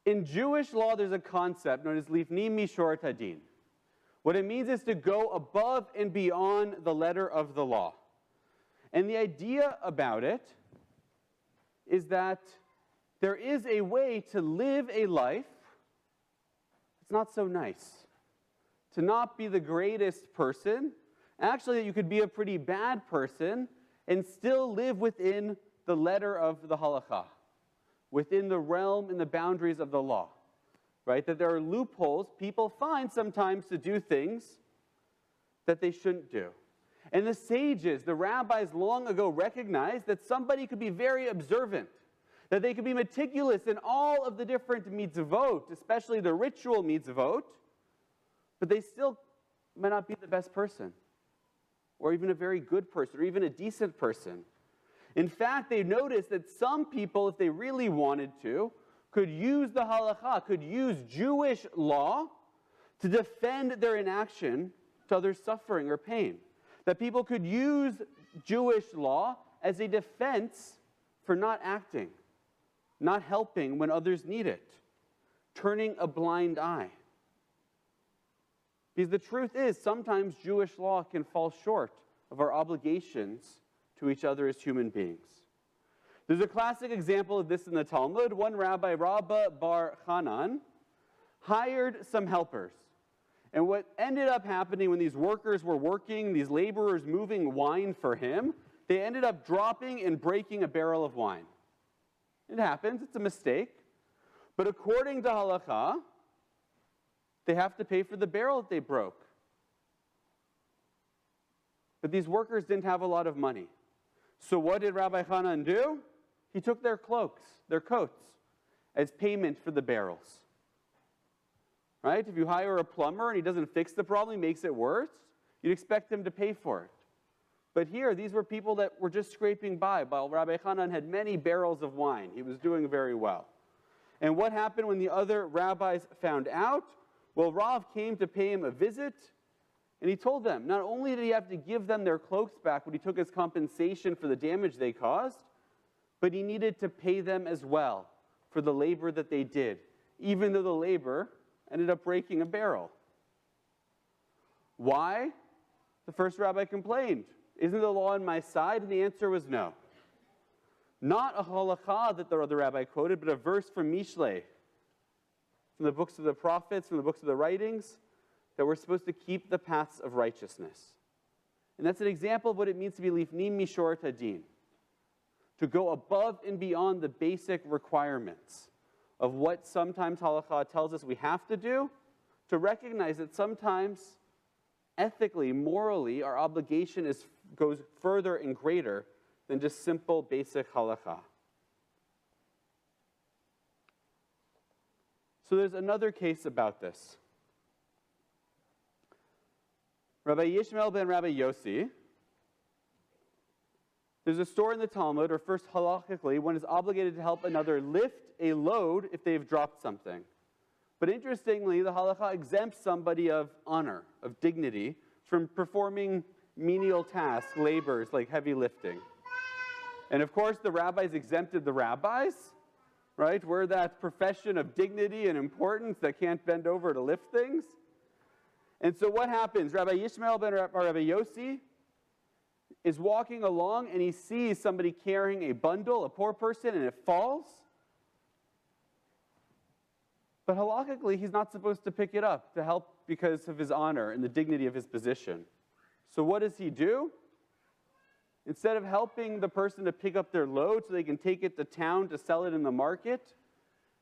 In Jewish law, there's a concept known as lifnim mishorat hadin. What it means is to go above and beyond the letter of the law. And the idea about it is that there is a way to live a life that's not so nice. To not be the greatest person. Actually, you could be a pretty bad person and still live within the letter of the halakha, within the realm and the boundaries of the law. Right? That there are loopholes people find sometimes to do things that they shouldn't do. And the sages, the rabbis long ago recognized that somebody could be very observant, that they could be meticulous in all of the different mitzvot, especially the ritual mitzvot, but they still might not be the best person, or even a very good person, or even a decent person. In fact, they noticed that some people, if they really wanted to, could use the halakha, could use Jewish law to defend their inaction to others' suffering or pain. That people could use Jewish law as a defense for not acting, not helping when others need it, turning a blind eye. Because the truth is, sometimes Jewish law can fall short of our obligations to each other as human beings. There's a classic example of this in the Talmud. One rabbi, Rabbi bar Hanan, hired some helpers. And what ended up happening when these workers were working, these laborers moving wine for him, they ended up dropping and breaking a barrel of wine. It happens, it's a mistake. But according to halakha, they have to pay for the barrel that they broke. But these workers didn't have a lot of money. So what did Rabbi Hanan do? He took their cloaks, their coats, as payment for the barrels. Right? If you hire a plumber and he doesn't fix the problem, he makes it worse, you'd expect him to pay for it. But here, these were people that were just scraping by, while Rabbi Hanan had many barrels of wine. He was doing very well. And what happened when the other rabbis found out? Well, Rav came to pay him a visit, and he told them, not only did he have to give them their cloaks back when he took his compensation for the damage they caused, but he needed to pay them as well for the labor that they did, even though the labor ended up breaking a barrel. Why? The first rabbi complained, isn't the law on my side? And the answer was no. Not a halakha that the other rabbi quoted, but a verse from Mishlei, from the books of the prophets, from the books of the writings, that we're supposed to keep the paths of righteousness. And that's an example of what it means to be lifnim mishorat hadin, to go above and beyond the basic requirements of what sometimes halakha tells us we have to do, to recognize that sometimes, ethically, morally, our obligation goes further and greater than just simple, basic halakha. So there's another case about this. Rabbi Yishmael ben Rabbi Yossi, there's a story in the Talmud, or first halachically, one is obligated to help another lift a load if they've dropped something. But interestingly, the halakha exempts somebody of honor, of dignity, from performing menial tasks, labors like heavy lifting. And of course, the rabbis exempted the rabbis, right? We're that profession of dignity and importance that can't bend over to lift things. And so what happens? Rabbi Yishmael ben Rabbi Yossi is walking along and he sees somebody carrying a bundle, a poor person, and it falls. But halakhically, he's not supposed to pick it up to help because of his honor and the dignity of his position. So what does he do? Instead of helping the person to pick up their load so they can take it to town to sell it in the market,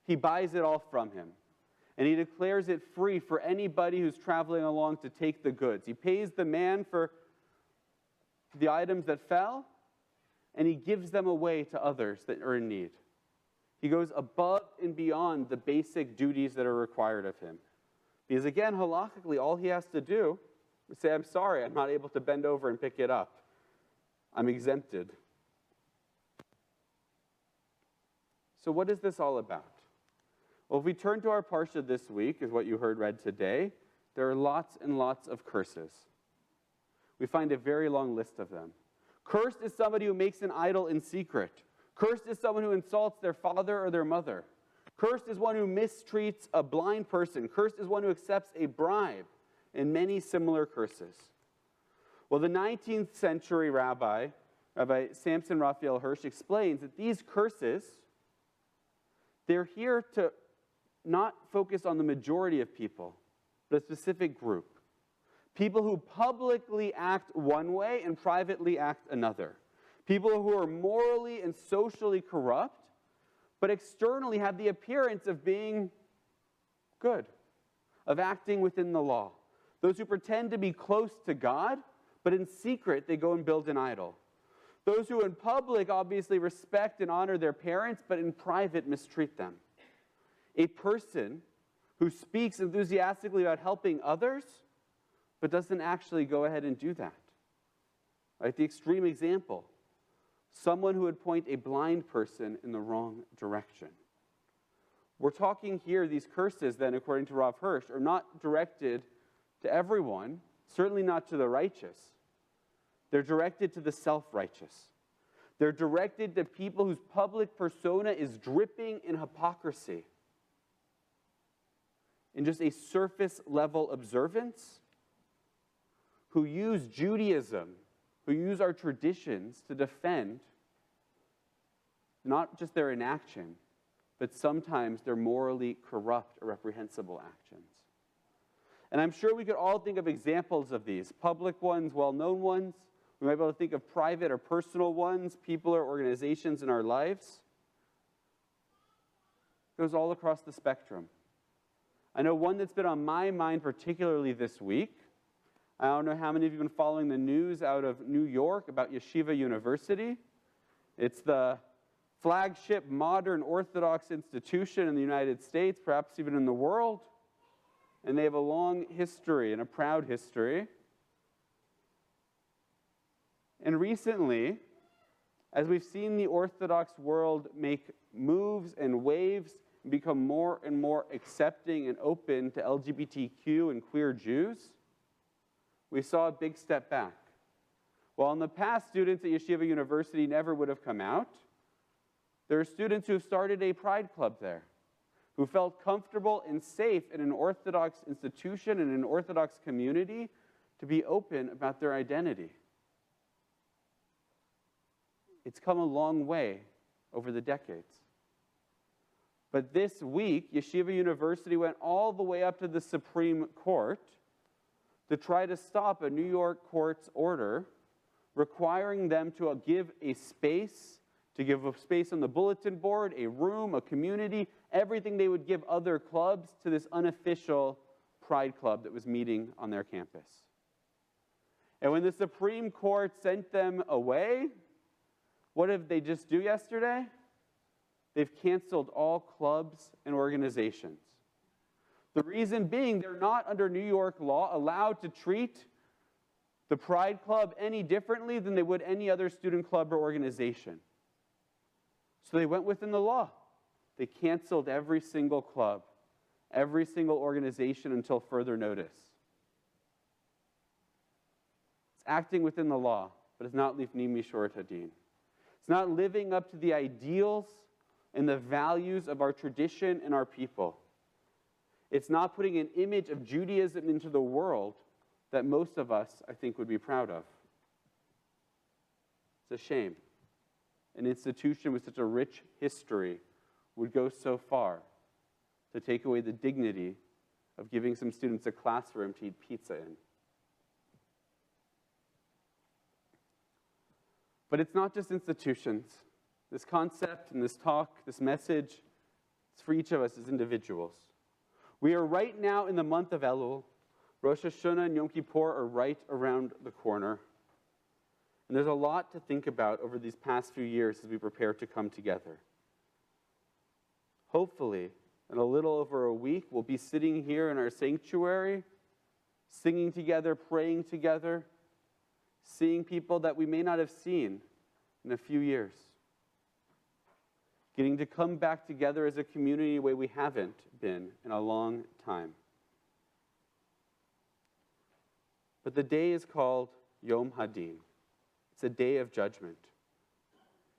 he buys it all from him. And he declares it free for anybody who's traveling along to take the goods. He pays the man for the items that fell, and he gives them away to others that are in need. He goes above and beyond the basic duties that are required of him. Because again, halakhically, all he has to do is say, I'm sorry, I'm not able to bend over and pick it up. I'm exempted. So what is this all about? Well, if we turn to our parsha this week, is what you heard read today, there are lots and lots of curses. We find a very long list of them. Cursed is somebody who makes an idol in secret. Cursed is someone who insults their father or their mother. Cursed is one who mistreats a blind person. Cursed is one who accepts a bribe, and many similar curses. Well, the 19th century Rabbi Samson Raphael Hirsch, explains that these curses, they're here to not focus on the majority of people, but a specific group. People who publicly act one way and privately act another. People who are morally and socially corrupt, but externally have the appearance of being good, of acting within the law. Those who pretend to be close to God, but in secret they go and build an idol. Those who in public obviously respect and honor their parents, but in private mistreat them. A person who speaks enthusiastically about helping others, but doesn't actually go ahead and do that. Right? The extreme example, someone who would point a blind person in the wrong direction. We're talking here, these curses then, according to Rav Hirsch, are not directed to everyone, certainly not to the righteous. They're directed to the self-righteous. They're directed to people whose public persona is dripping in hypocrisy, in just a surface-level observance, who use Judaism, who use our traditions to defend not just their inaction, but sometimes their morally corrupt or reprehensible actions. And I'm sure we could all think of examples of these, public ones, well-known ones. We might be able to think of private or personal ones, people or organizations in our lives. It goes all across the spectrum. I know one that's been on my mind particularly this week. I don't know how many of you have been following the news out of New York about Yeshiva University. It's the flagship modern Orthodox institution in the United States, perhaps even in the world. And they have a long history and a proud history. And recently, as we've seen the Orthodox world make moves and waves and become more and more accepting and open to LGBTQ and queer Jews, we saw a big step back. While in the past, students at Yeshiva University never would have come out, there are students who have started a pride club there, who felt comfortable and safe in an Orthodox institution and an Orthodox community to be open about their identity. It's come a long way over the decades. But this week, Yeshiva University went all the way up to the Supreme Court to try to stop a New York court's order requiring them to give a space, to give a space on the bulletin board, a room, a community, everything they would give other clubs to this unofficial pride club that was meeting on their campus. And when the Supreme Court sent them away, what did they just do yesterday? They've canceled all clubs and organizations. The reason being, they're not under New York law allowed to treat the Pride Club any differently than they would any other student club or organization. So they went within the law. They canceled every single club, every single organization until further notice. It's acting within the law, but it's not lifnim mishorat hadin. It's not living up to the ideals and the values of our tradition and our people. It's not putting an image of Judaism into the world that most of us, I think, would be proud of. It's a shame. An institution with such a rich history would go so far to take away the dignity of giving some students a classroom to eat pizza in. But it's not just institutions. This concept and this talk, this message, it's for each of us as individuals. We are right now in the month of Elul. Rosh Hashanah and Yom Kippur are right around the corner. And there's a lot to think about over these past few years as we prepare to come together. Hopefully, in a little over a week, we'll be sitting here in our sanctuary, singing together, praying together, seeing people that we may not have seen in a few years. Getting to come back together as a community in a way we haven't been in a long time. But the day is called Yom Hadin. It's a day of judgment.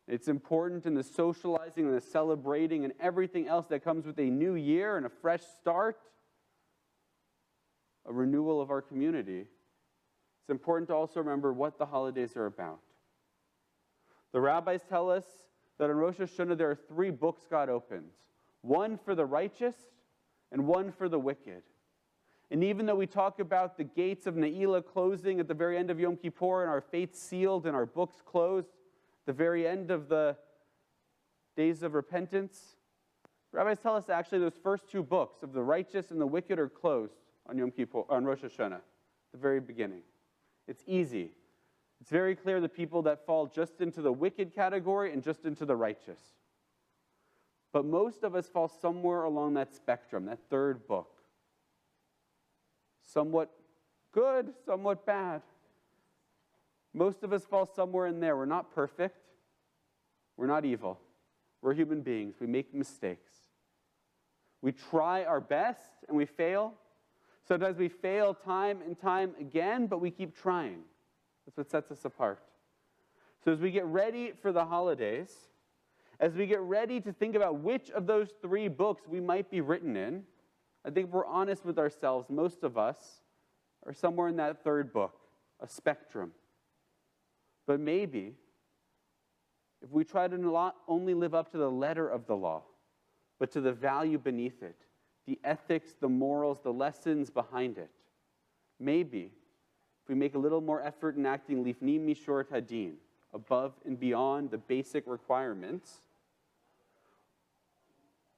It's important in the socializing and the celebrating and everything else that comes with a new year and a fresh start, a renewal of our community. It's important to also remember what the holidays are about. The rabbis tell us that on Rosh Hashanah there are 3 books God opens. One for the righteous and one for the wicked. And even though we talk about the gates of Ne'ilah closing at the very end of Yom Kippur and our fates sealed and our books closed at the very end of the days of repentance, rabbis tell us actually those first 2 books of the righteous and the wicked are closed on Yom Kippur, on Rosh Hashanah, at the very beginning. It's easy. It's very clear the people that fall just into the wicked category and just into the righteous. But most of us fall somewhere along that spectrum, that 3rd book. Somewhat good, somewhat bad. Most of us fall somewhere in there. We're not perfect. We're not evil. We're human beings. We make mistakes. We try our best and we fail. Sometimes we fail time and time again, but we keep trying. That's what sets us apart. So as we get ready for the holidays, as we get ready to think about which of those 3 books we might be written in, I think if we're honest with ourselves, most of us are somewhere in that 3rd book, a spectrum. But maybe, if we try to not only live up to the letter of the law, but to the value beneath it, the ethics, the morals, the lessons behind it, maybe, if we make a little more effort in acting lifnim mishorat hadin, above and beyond the basic requirements,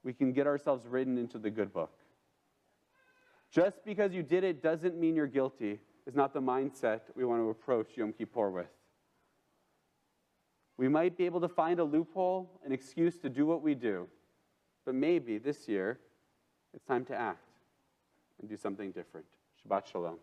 we can get ourselves written into the good book. Just because you did it doesn't mean you're guilty is not the mindset we want to approach Yom Kippur with. We might be able to find a loophole, an excuse to do what we do, but maybe this year it's time to act and do something different. Shabbat Shalom.